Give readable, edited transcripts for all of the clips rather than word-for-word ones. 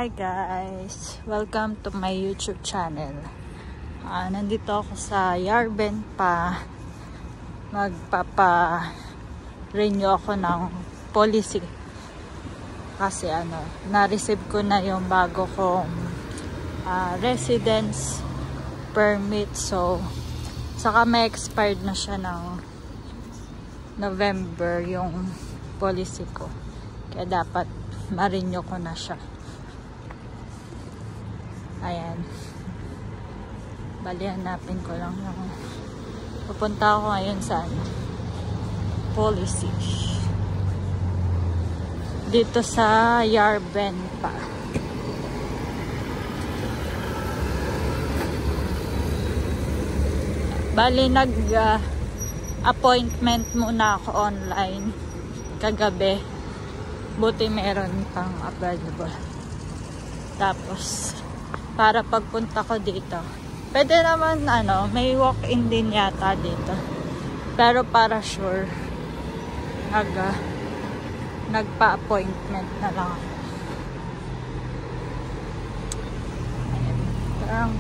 Hi guys! Welcome to my YouTube channel. Nandito ako sa Yarben pa. Magpapa-renew ako ng policy. Kasi na-receive ko na yung bago kong residence permit. So, saka may expired na siya ng November yung policy ko. Kaya dapat ma-renew ko na siya. Ayan. Bali, hanapin ko lang yung pupunta ako ngayon sa policy. Dito sa Yarben pa. Bali, nag-appointment muna ako online kagabi. Buti meron pang available. Tapos, para pagpunta ko dito, pwede naman may walk-in din yata dito. Pero para sure, nagpa-appointment na lang ako. Ayan. Parang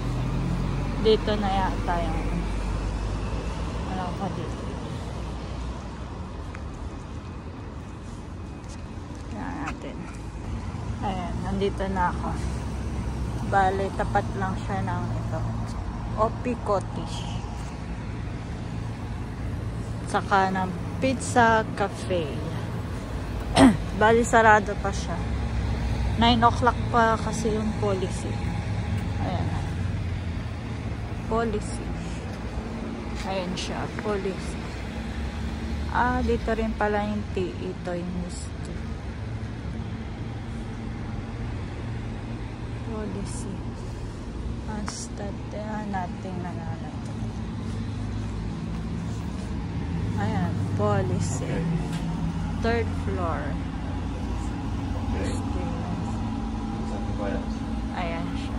dito na yata yung ko dito. Tingnan natin. Ayan, nandito na ako. Bale, tapat lang siya ng ito. Opi Cottage. Saka ng Pizza Cafe. Bali, sarado pa siya. 9 o'clock pa kasi yung policy. Ayan. Policy. Ayan siya. Policy. Dito rin pala yung ito yung history. Policy. Basta natin nananato. Ayan, policy. Third floor. Ayan siya.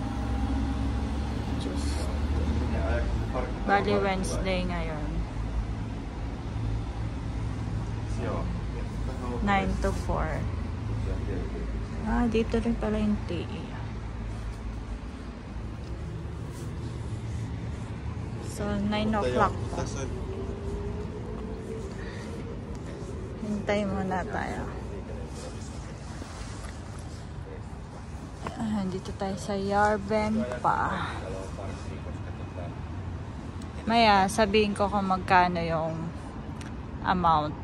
Bali, Wednesday ngayon. 9 to 4. Dito rin pala yung TE. So, 9 o'clock pa. Hintay muna tayo. Dito tayo sa Yarben pa. Maya, sabihin ko kung magkano yung amount.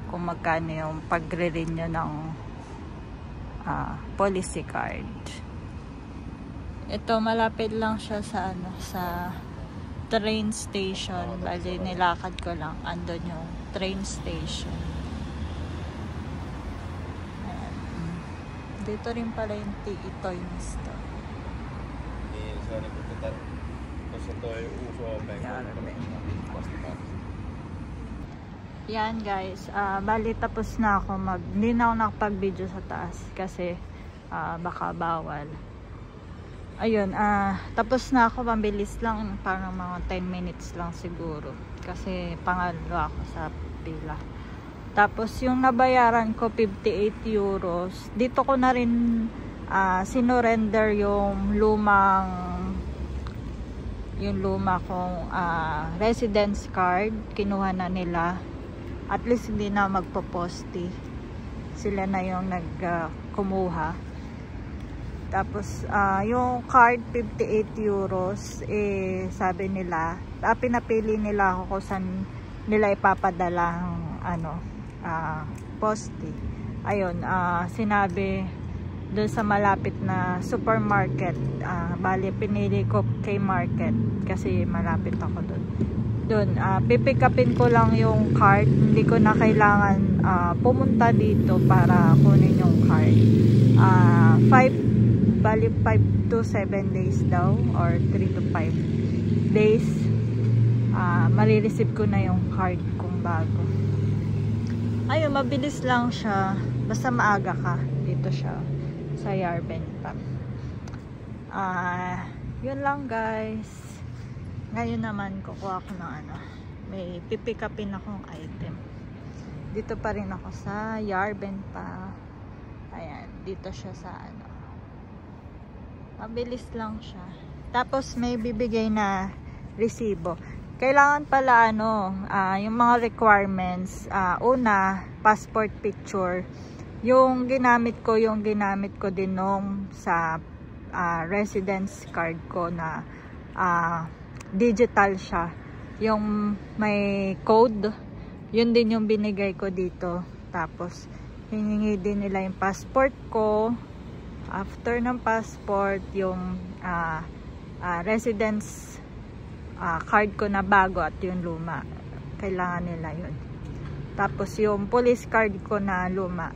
Kung magkano yung pagre-renew ng policy card. Ito, malapit lang siya sa sa train station. Bali, nilakad ko lang. Andun yung train station. Ayan. Dito rin pala yung Toy Store. Yan guys, bali tapos na ako hindi na ako nakapag-video sa taas kasi baka bawal. Ayun, tapos na ako, mabilis lang, parang mga 10 minutes lang siguro kasi pangalo ako sa pila. Tapos yung nabayaran ko 58 euros. Dito ko na rin sinurrender yung luma kong residence card. Kinuha na nila. At least hindi na magpo-posti. Sila na yung kumuha. Tapos yung card 58 euros sabi nila, pinapili nila ako kung saan nila ipapadala ang posti. Ayun, sinabi doon sa malapit na supermarket. Bali, pinili ko K-Market kasi malapit ako doon. Pipick upin ko lang yung card. Hindi ko na kailangan pumunta dito para kunin yung card. 5 to 7 days daw or 3 to 5 days marireceive ko na yung card kung bago. Ayun, mabilis lang siya. Basta maaga ka. Dito siya sa Yarben pa. Yun lang guys. Ngayon naman kukuha ko ng may pipick upin akong item. Dito pa rin ako sa Yarben pa. Ayan, dito siya sa Mabilis lang siya. Tapos may bibigay na resibo. Kailangan pala yung mga requirements. Una, passport picture. Yung ginamit ko din nung sa residence card ko na digital siya. Yung may code, yun din yung binigay ko dito. Tapos hiningi din nila yung passport ko. After ng passport, yung residence card ko na bago at yung luma. Kailangan nila yun. Tapos yung police card ko na luma,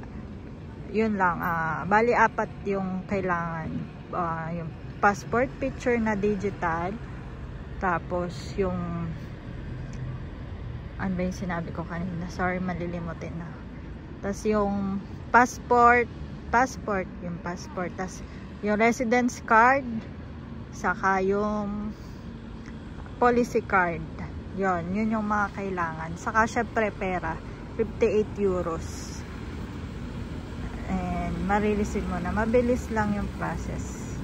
yun lang. Bali 4 yung kailangan. Yung passport picture na digital. Tapos yung ano ba yung sinabi ko kanina? Sorry, malilimutin na. Tapos yung passport. Tapos yung residence card. Saka yung policy card. Yun yung mga kailangan. Saka syempre pera. 58 euros. And maririsin mo na. Mabilis lang yung process.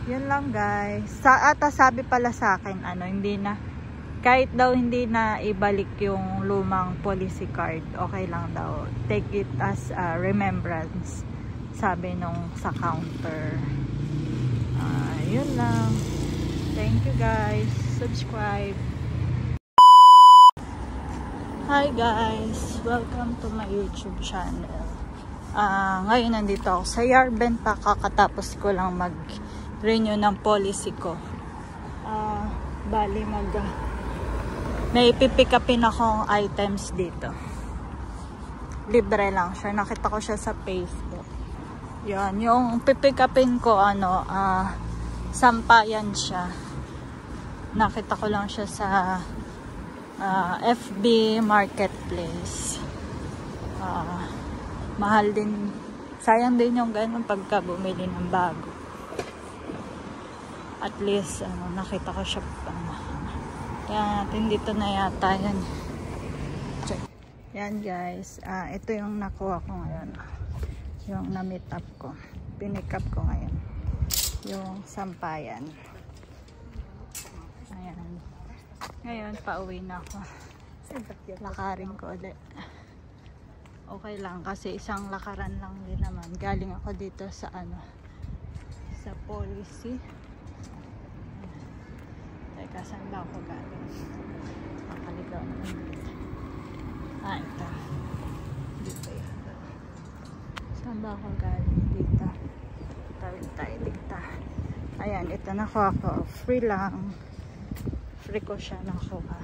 Yun lang guys. Sabi pala sa akin, kahit daw hindi na ibalik yung lumang policy card, okay lang daw. Take it as a remembrance, sabi nung sa counter. Yun lang. Thank you guys. Subscribe. Hi guys. Welcome to my YouTube channel. Ngayon nandito ako sa Yarbenta. Kakatapos ko lang mag-renew ng policy ko. Bali may pipick upin akong items dito. Libre lang siya. Nakita ko siya sa Facebook. Yan. Yung pipick upin ko, Sampayan siya. Nakita ko lang siya sa FB Marketplace. Mahal din. Sayang din yung ganun pagka bumili ng bago. At least, nakita ko siya yan, dito na yata yan. Yan guys, ito yung nakuha ko ngayon. Yung na-meet up ko. Pinick up ko ngayon. Yung Sampayan. Ayan. Ngayon, pauwi na ako. Lakarin ko ulit. Okay lang kasi isang lakaran lang din naman. Galing ako dito sa sa policy. Teka, saan ba ako galing? Nakaligaw naman dito. Ito. Dito yan. Saan ba ako galing? Dito. Tawid tayo dito. Ayan, ito nakuha ko. Free lang. Free ko siya nakuha.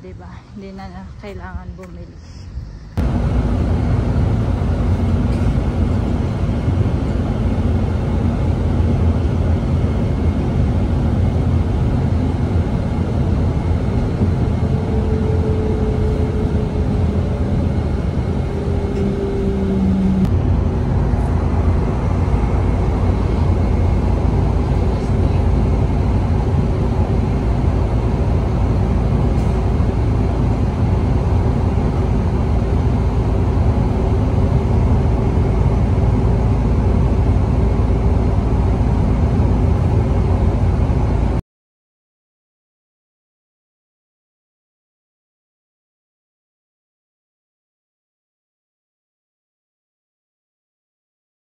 Diba? Hindi na kailangan bumili.